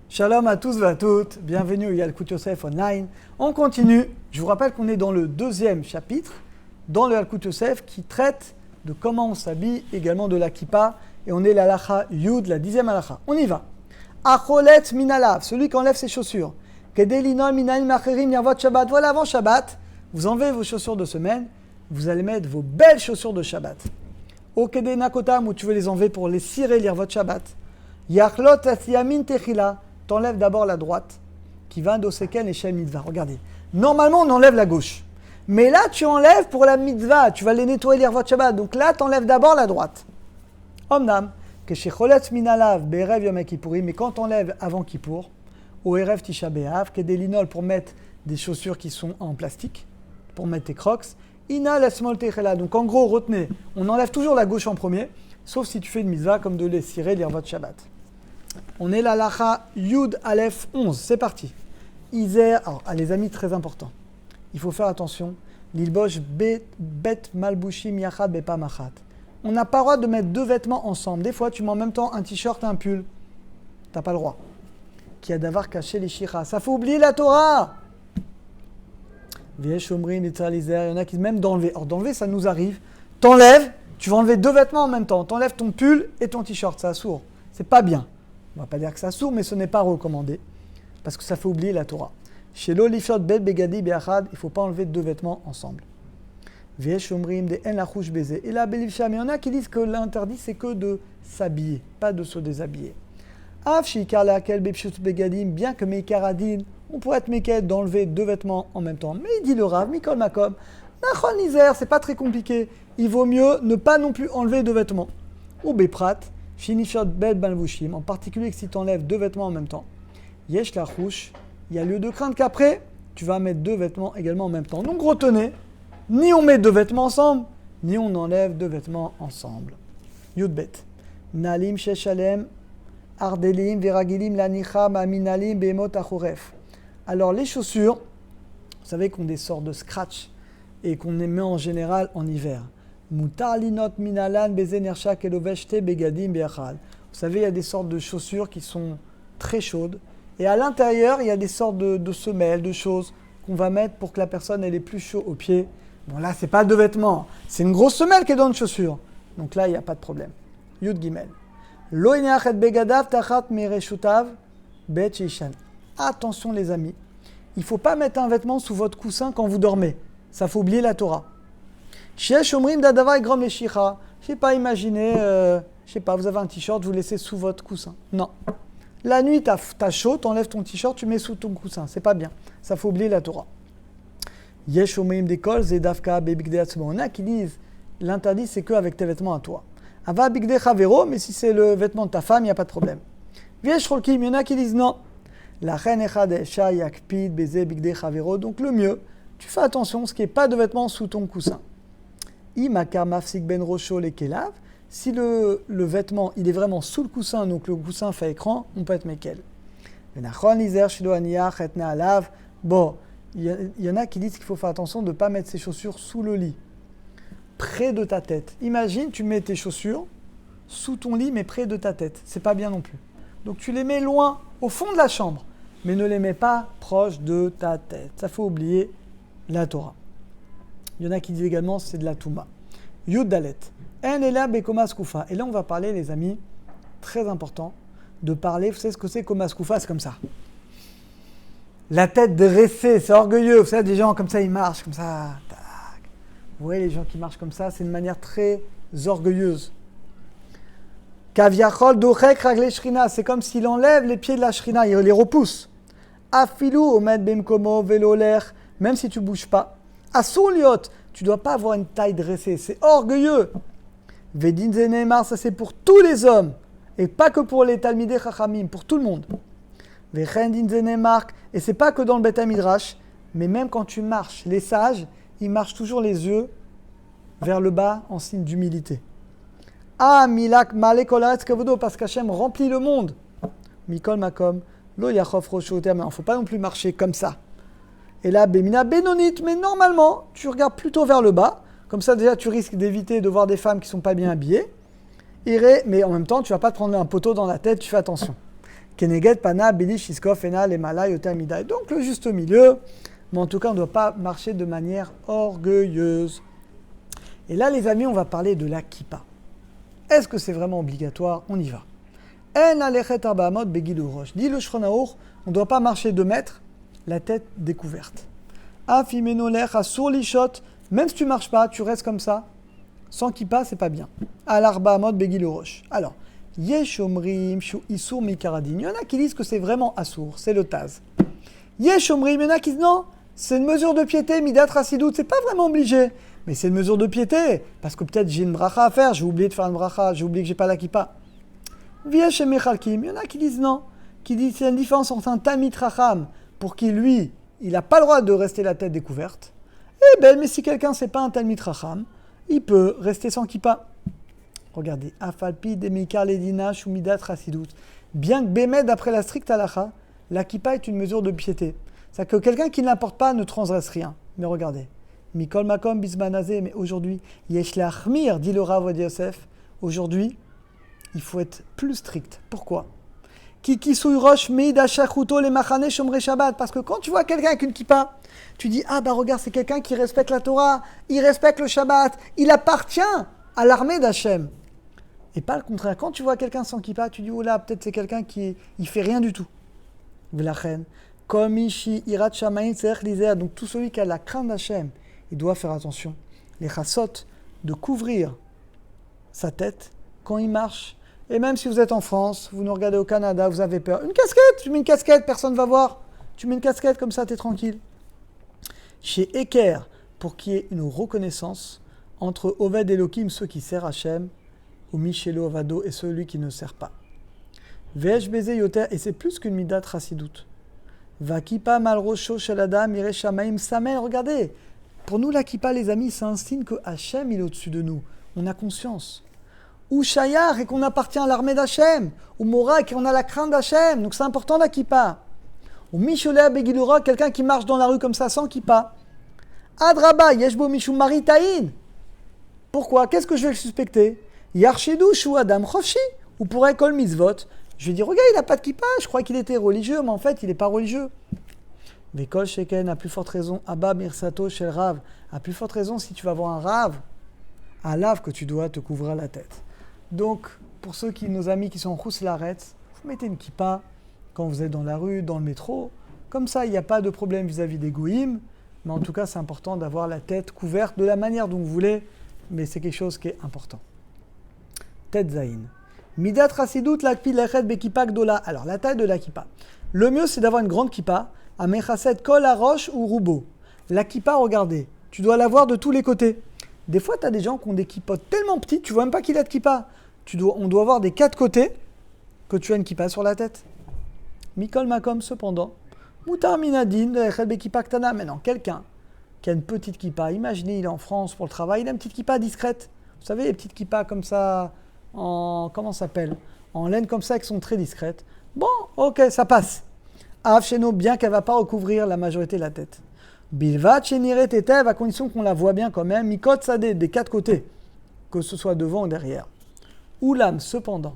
Shalom à tous et à toutes, bienvenue au Yalkut Yosef Online. On continue, je vous rappelle qu'on est dans le deuxième chapitre, dans le Yalkut Yosef, qui traite de comment on s'habille, également de la kippa, et on est la halacha Yud, la 10e halacha. On y va. Acholet minalav, celui qui enlève ses chaussures. Kedelinol minalim macherim yarvot Shabbat. Voilà, avant Shabbat, vous enlevez vos chaussures de semaine, vous allez mettre vos belles chaussures de Shabbat. Au kedenakotam, où tu veux les enlever pour les cirer l'irvot Shabbat. Yachlot yamin techila. T'enlèves d'abord la droite, qui va d'oseken et shel mitzvah. Regardez, normalement on enlève la gauche. Mais là tu enlèves pour la mitzvah, tu vas les nettoyer l'irvot Shabbat. Donc là tu enlèves d'abord la droite. Omnam, que chez choletz minalav, be'erev yom kippourim, mais quand t'enlèves avant Kippour, au erev tisha b'av, que des linoles pour mettre des chaussures qui sont en plastique, pour mettre tes crocs, ina lesmol techela. Donc en gros, retenez, on enlève toujours la gauche en premier, sauf si tu fais une mitzvah comme de les cirer l'irvot Shabbat. On est la lacha Yud Aleph 11, c'est parti. Iser, alors les amis, très important. Il faut faire attention. L'ilbosh bet malbushim yachad bepamachat. On n'a pas le droit de mettre deux vêtements ensemble. Des fois, tu mets en même temps un t-shirt et un pull. T'as pas le droit. Qui a d'avoir caché les shira. Ça fait oublier la Torah. Viesh omrim itzalizer. Il y en a qui même d'enlever. Or d'enlever, ça nous arrive. T'enlèves, tu vas enlever deux vêtements en même temps. T'enlèves ton pull et ton t-shirt. Ça sourd. C'est pas bien. On ne va pas dire que ça sourd, mais ce n'est pas recommandé, parce que ça fait oublier la Torah. Chez l'olifot bet begadi be'achad, il ne faut pas enlever deux vêtements ensemble. Viesh omrim de en lachouche baiser. Et là, belifsham, il y en a qui disent que l'interdit, c'est que de s'habiller, pas de se déshabiller. Av shikar lakel bepshut begadim, bien que meikaradin, on pourrait être meked d'enlever deux vêtements en même temps. Mais il dit le Rav, mikol makom, nachon iser, c'est pas très compliqué. Il vaut mieux ne pas non plus enlever deux vêtements. Ou beprat, Shinifot bel balvushim, en particulier que si tu enlèves deux vêtements en même temps. Yesh la rouche, il y a lieu de craindre qu'après, tu vas mettre deux vêtements également en même temps. Donc retenez, ni on met deux vêtements ensemble, ni on enlève deux vêtements ensemble. Yudbet. Nalim sheshalem, ardelim, veragilim, lanicham, aminalim, behemot achoref. Alors les chaussures, vous savez qu'on des sortes de scratch et qu'on les met en général en hiver. Mutar linot minalan bezenersha keloveshte begadim beachal. Vous savez, il y a des sortes de chaussures qui sont très chaudes. Et à l'intérieur, il y a des sortes de semelles, de choses qu'on va mettre pour que la personne ait plus chaud aux pieds. Bon, là, c'est pas deux vêtements. C'est une grosse semelle qui est dans une chaussure. Donc là, il n'y a pas de problème. Yud Gimel. Lo ineachet begadav tachat mereshutav bet shishan. Attention, les amis. Il ne faut pas mettre un vêtement sous votre coussin quand vous dormez. Ça faut oublier la Torah. Shesh omrim dadava grom leshicha. Je sais pas, imaginez, vous avez un t-shirt, vous laissez sous votre coussin. Non. La nuit, t'as chaud, t'enlèves ton t-shirt, tu mets sous ton coussin. C'est pas bien. Ça faut oublier la Torah. Yesh omrim dekol zedavka bebigde atzmo. On a qui disent l'interdit c'est que avec tes vêtements à toi. Ava bigde chavero, mais si c'est le vêtement de ta femme, il n'y a pas de problème. Yesh rolkim, il y en a qui disent non. La chen echad esha yakpid beze bigde chavero. Donc le mieux, tu fais attention, ce qui n'est pas de vêtements sous ton coussin. Si le vêtement il est vraiment sous le coussin, donc le coussin fait écran, on peut être mekel. Bon, il y en a qui disent qu'il faut faire attention de ne pas mettre ses chaussures sous le lit, près de ta tête. Imagine, tu mets tes chaussures sous ton lit, mais près de ta tête. C'est pas bien non plus. Donc tu les mets loin, au fond de la chambre, mais ne les mets pas proche de ta tête. Ça faut oublier la Torah. Il y en a qui disent également c'est de la Touma. Yud Dalet. En ela bekomas kufa. Et là, on va parler, les amis, très important, de parler. Vous savez ce que c'est komas kufa? C'est comme ça. La tête dressée, c'est orgueilleux. Vous savez, des gens comme ça, ils marchent comme ça. Tac. Vous voyez, les gens qui marchent comme ça, c'est une manière très orgueilleuse. Kaviachol dochek ragle shrina. C'est comme s'il enlève les pieds de la shrina, il les repousse. Afilu omed bemkomo veloler. Même si tu ne bouges pas. Asuliot, tu ne dois pas avoir une taille dressée, c'est orgueilleux. Vedin zenemar, ça c'est pour tous les hommes, et pas que pour les talmidei chachamim, pour tout le monde. Vechendin zenemar, et c'est pas que dans le Beth Midrash, mais même quand tu marches, les sages, ils marchent toujours les yeux vers le bas en signe d'humilité. Ah, milak malekolaretz kavodo, parce qu'Hachem remplit le monde. Mikol makom, lo yachov rosho terme, il ne faut pas non plus marcher comme ça. Et là, Bémina Bénonite, mais normalement, tu regardes plutôt vers le bas. Comme ça, déjà, tu risques d'éviter de voir des femmes qui ne sont pas bien habillées. Mais en même temps, tu ne vas pas te prendre un poteau dans la tête, tu fais attention. Keneged pana bili shiskov ena lemala yoter midai. Donc le juste milieu, mais en tout cas on ne doit pas marcher de manière orgueilleuse. Et là les amis, on va parler de la kippa. Est-ce que c'est vraiment obligatoire? On y va. En alechet arba amot begilui rosh. Dit le Shulchan Aruch, on ne doit pas marcher 2 mètres, la tête découverte. Af imeno lech asur lishot, même si tu ne marches pas, tu restes comme ça, sans kippa, c'est pas bien. Al arba amot begilui rosh. Alors, yesh omrim shu isur mikaradin. Il y en a qui disent que c'est vraiment assour, c'est le taz. Yesh omrim, il y en a qui disent non, c'est une mesure de piété, midat rassidout, c'est pas vraiment obligé. Mais c'est une mesure de piété, parce que peut-être j'ai une bracha à faire, j'ai oublié de faire une bracha, j'ai oublié que j'ai pas la kippa. Viesh mechalkim, il y en a qui disent non, qui disent qu'il y a une différence entre un tamid racham, pour qui lui, il n'a pas le droit de rester la tête découverte, et ben, mais si quelqu'un c'est pas un tamid racham, il peut rester sans kippa. Regardez, afalpi demikar ledina shumidat rassidout. Bien que bémet d'après la stricte halacha, la kippa est une mesure de piété. C'est-à-dire que quelqu'un qui ne l'apporte pas ne transgresse rien. Mais regardez. Mikol makom bismanazé, mais aujourd'hui, yesh leachmir, dit le Rav Ovadia Yosef, aujourd'hui, il faut être plus strict. Pourquoi? Kikisui rosh meida shachuto le machane shomre shabbat. Parce que quand tu vois quelqu'un avec une kippa, tu dis, ah bah regarde, c'est quelqu'un qui respecte la Torah, il respecte le Shabbat, il appartient à l'armée d'Hachem. Et pas le contraire. Quand tu vois quelqu'un sans kippa, tu dis, oh là, peut-être c'est quelqu'un qui il fait rien du tout. V'lachen, comme ishi irat shamayin tzerech lizer. Donc tout celui qui a la crainte d'Hachem, il doit faire attention. Les chassot, de couvrir sa tête quand il marche. Et même si vous êtes en France, vous nous regardez au Canada, vous avez peur. Une casquette, tu mets une casquette, personne ne va voir. Tu mets une casquette, comme ça, tu es tranquille. Chez Eker, pour qu'il y ait une reconnaissance entre Oved Elohim, ceux qui servent Hachem, ou Michelo Avado, et celui qui ne sert pas. Ve'esh beze yoter, et c'est plus qu'une midat rassidout. Va kippa mal rosho shel adam ire shamaim samel. Regardez, pour nous la kippa, les amis, c'est un signe que Hachem il est au-dessus de nous. On a conscience. Ou shayar, et qu'on appartient à l'armée d'Hachem. Ou morak, et on a la crainte d'Hachem. Donc c'est important la kippa. Ou micholea begilura, quelqu'un qui marche dans la rue comme ça sans kippa. Adraba yeshbo mishum maritaïn. Pourquoi? Qu'est-ce que je vais le suspecter? Yarchidouch ou Adam Chofshi, ou pour Ekol Mitzvot. Je vais dire, regarde, il n'a pas de kippa, je crois qu'il était religieux, mais en fait, il n'est pas religieux. Vekol Sheken, à plus forte raison, Abba Mirsato Shel Rav, à plus forte raison, si tu vas voir un Rav, un lave que tu dois te couvrir la tête. Donc, pour nos amis qui sont en Khous Laret, vous mettez une kippa quand vous êtes dans la rue, dans le métro. Comme ça, il n'y a pas de problème vis-à-vis des goïms, mais en tout cas, c'est important d'avoir la tête couverte de la manière dont vous voulez, mais c'est quelque chose qui est important. Tête Zaïn. Midat Rassidout Lakpi Lechet Bekippa Gdola. Alors, la taille de la kippa. Le mieux, c'est d'avoir une grande kippa, à Mechaset Kol Arosh ou Roubo. La kippa, regardez, tu dois l'avoir de tous les côtés. Des fois, tu as des gens qui ont des kippotes tellement petites, tu vois même pas qu'il a de kippa. On doit avoir des 4 côtés que tu as une kippa sur la tête. Mikol Makom, cependant, Moutar Minadin, Lechet Bekippa Ktana. Maintenant, quelqu'un qui a une petite kippa, imaginez, il est en France pour le travail, il a une petite kippa discrète. Vous savez, les petites kippas comme ça, comment ça s'appelle? En laine comme ça, qui sont très discrètes. Bon, ok, ça passe. Avsheno, bien qu'elle ne va pas recouvrir la majorité de la tête. Bilvat, Chénire, Tetev, à condition qu'on la voit bien quand même. Mikot, Sadé, des 4 côtés, que ce soit devant ou derrière. Oulam, cependant.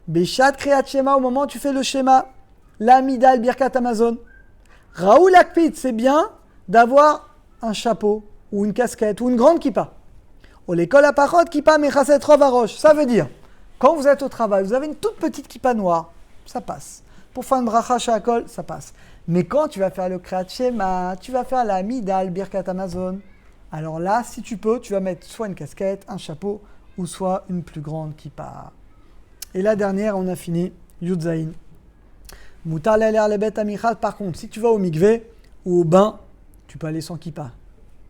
Béchat, Créat Shema, au moment où tu fais le schéma. L'amidal, Birkat Amazon. Raoul Akpit, c'est bien d'avoir un chapeau, ou une casquette, ou une grande kippa. Ou l'école à parot, kippa mechaset rovarosh. Ça veut dire, quand vous êtes au travail, vous avez une toute petite kippa noire, ça passe. Pour faire une bracha shakol, ça passe. Mais quand tu vas faire le Kriyat Shema, tu vas faire la Midal, Birkat Amazon, alors là, si tu peux, tu vas mettre soit une casquette, un chapeau, ou soit une plus grande kippa. Et la dernière, on a fini, Yudzaïn. Moutar l'air les bêtes amichal. Par contre, si tu vas au mikvé ou au bain, tu peux aller sans kippa.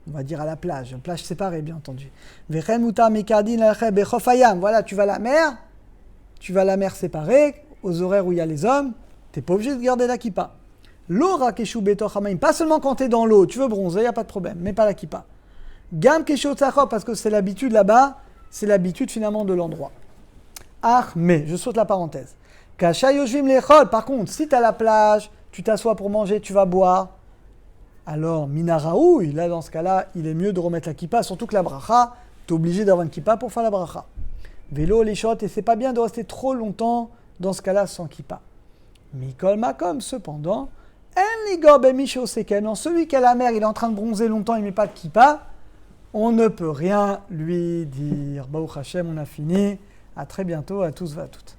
On va dire à la plage, une plage séparée, bien entendu. Vechen moutar mikadin lachem bechofayam. Voilà, tu vas à la mer séparée, aux horaires où il y a les hommes, tu n'es pas obligé de garder la kippa. L'ora keshu betoch hamayim, pas seulement quand tu es dans l'eau, tu veux bronzer, il n'y a pas de problème, mais pas la kippa. Gam keshu tzachop, parce que c'est l'habitude là-bas, c'est l'habitude finalement de l'endroit. Ah, mais, je saute la parenthèse. Kasha yoshvim lechol, par contre, si tu es à la plage, tu t'assois pour manger, tu vas boire, alors minaraoui, là dans ce cas-là, il est mieux de remettre la kippa, surtout que la bracha, tu es obligé d'avoir une kippa pour faire la bracha. Vélo, les shots, et c'est pas bien de rester trop longtemps dans ce cas-là sans kippa. Mikol Makom, cependant, En Ligor Bemisho Seken, dans celui qui a la mer, il est en train de bronzer longtemps, il ne met pas de kippa, on ne peut rien lui dire. Baruch Hashem, on a fini. À très bientôt à tous et à toutes.